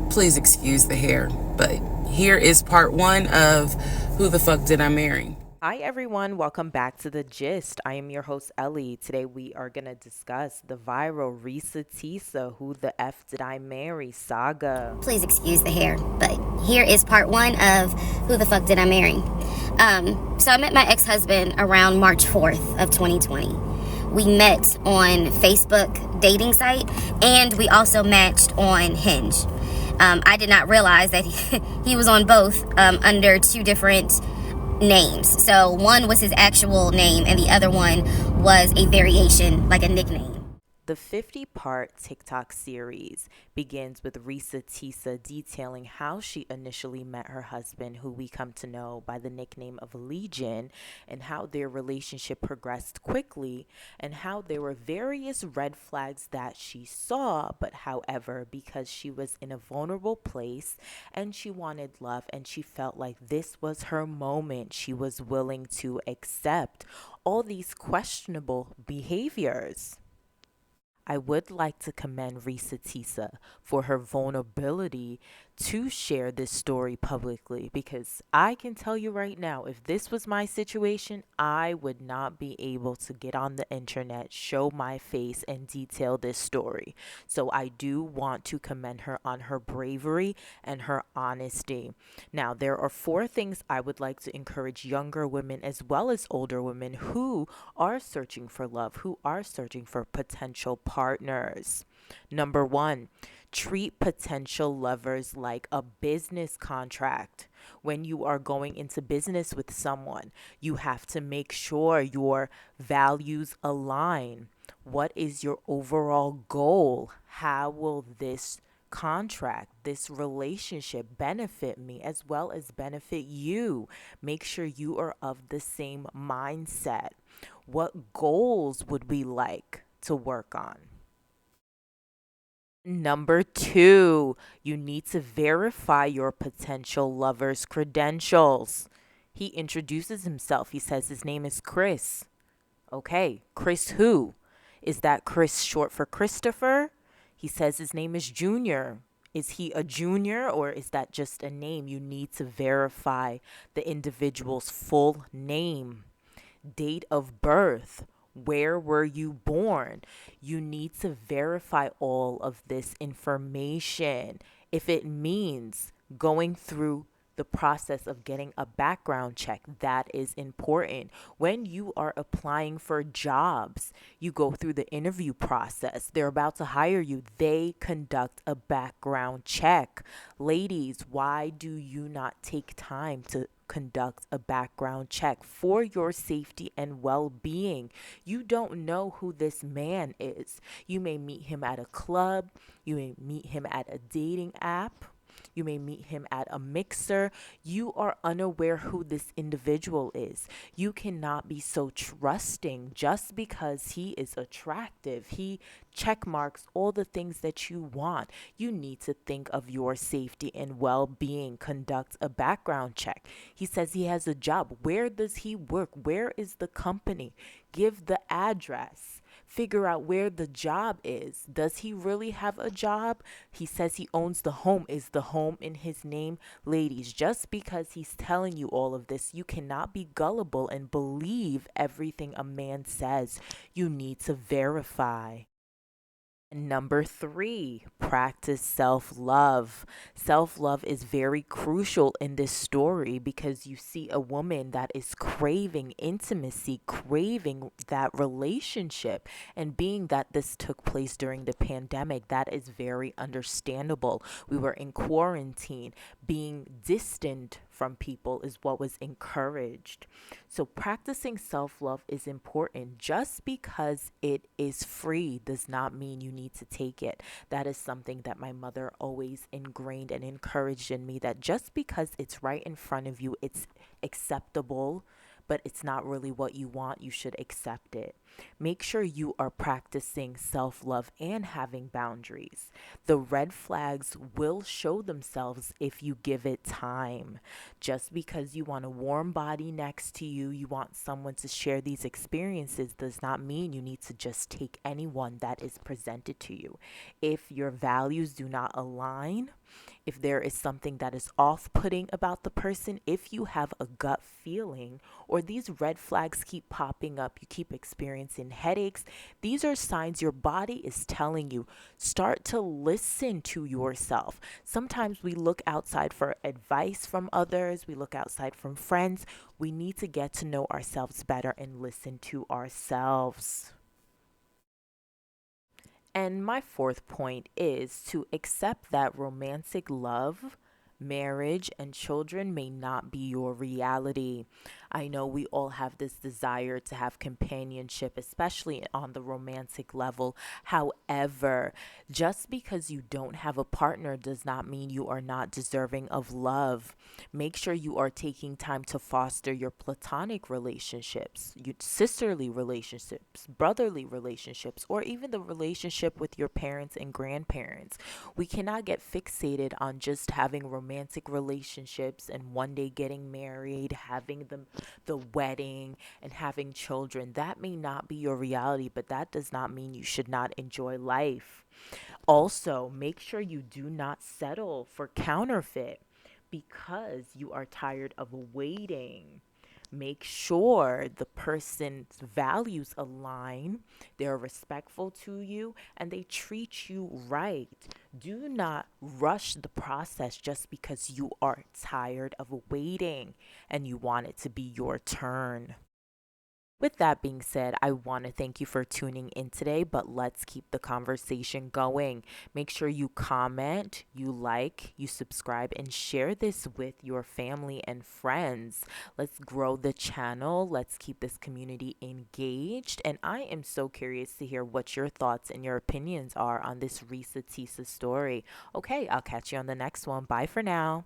Please excuse the hair, but here is part one of Who the Fuck Did I Marry? Hi, everyone. Welcome back to The Gist. I am your host, Ellie. Today, we are going to discuss the viral Ressa Tessa Who the F Did I Marry saga. Please excuse the hair, but here is part one of Who the Fuck Did I Marry? So I met my ex-husband around March 4th of 2020. We met on Facebook dating site, and we also matched on Hinge. I did not realize that he was on both under two different names. So one was his actual name, and the other one was a variation, like a nickname. The 50-part TikTok series begins with Ressa Tessa detailing how she initially met her husband, who we come to know by the nickname of Legion, and how their relationship progressed quickly, and how there were various red flags that she saw, but however, because she was in a vulnerable place and she wanted love and she felt like this was her moment, she was willing to accept all these questionable behaviors. I would like to commend Ressa Tessa for her vulnerability to share this story publicly, because I can tell you right now, if this was my situation, I would not be able to get on the internet, show my face, and detail this story. So I do want to commend her on her bravery and her honesty. Now, there are four things I would like to encourage younger women as well as older women who are searching for love, who are searching for potential partners. Number one, treat potential lovers like a business contract. When you are going into business with someone, you have to make sure your values align. What is your overall goal? How will this contract, this relationship benefit me as well as benefit you? Make sure you are of the same mindset. What goals would we like to work on? Number two, you need to verify your potential lover's credentials. He introduces himself. He says his name is Chris. Okay, Chris who? Is that Chris short for Christopher? He says his name is Junior. Is he a junior or is that just a name? You need to verify the individual's full name, date of birth. Where were you born? You need to verify all of this information. If it means going through the process of getting a background check, that is important. When you are applying for jobs, you go through the interview process. They're about to hire you. They conduct a background check. Ladies, why do you not take time to conduct a background check for your safety and well-being? You don't know who this man is. You may meet him at a club, you may meet him at a dating app, you may meet him at a mixer. You are unaware who this individual is. You cannot be so trusting just because he is attractive. He check marks all the things that you want. You need to think of your safety and well-being. Conduct a background check. He says he has a job. Where does he work? Where is the company? Give the address. Figure out where the job is. Does he really have a job? He says he owns the home. Is the home in his name? Ladies, just because he's telling you all of this, you cannot be gullible and believe everything a man says. You need to verify. Number three, practice self love. Self love is very crucial in this story because you see a woman that is craving intimacy, craving that relationship. And being that this took place during the pandemic, that is very understandable. We were in quarantine. Being distant from people is what was encouraged. So, practicing self love is important. Just because it is free does not mean you need to take it. That is something that my mother always ingrained and encouraged in me, that just because it's right in front of you, it's acceptable, but it's not really what you want, you should accept it. Make sure you are practicing self love and having boundaries. The red flags will show themselves if you give it time. Just because you want a warm body next to you, you want someone to share these experiences, does not mean you need to just take anyone that is presented to you. If your values do not align, if there is something that is off putting about the person, if you have a gut feeling or these red flags keep popping up, you keep experiencing headaches, these are signs your body is telling you. Start to listen to yourself. Sometimes we look outside for advice from others, we look outside from friends. We need to get to know ourselves better and listen to ourselves. And my fourth point is to accept that romantic love, marriage, and children may not be your reality. I know we all have this desire to have companionship, especially on the romantic level. However, just because you don't have a partner does not mean you are not deserving of love. Make sure you are taking time to foster your platonic relationships, your sisterly relationships, brotherly relationships, or even the relationship with your parents and grandparents. We cannot get fixated on just having romantic relationships and one day getting married, having the wedding and having children. That may not be your reality, but that does not mean you should not enjoy life. Also, make sure you do not settle for counterfeit because you are tired of waiting. Make sure the person's values align, they're respectful to you, and they treat you right. Do not rush the process just because you are tired of waiting and you want it to be your turn. With that being said, I want to thank you for tuning in today, but let's keep the conversation going. Make sure you comment, you like, you subscribe, and share this with your family and friends. Let's grow the channel. Let's keep this community engaged. And I am so curious to hear what your thoughts and your opinions are on this Ressa Tessa story. Okay, I'll catch you on the next one. Bye for now.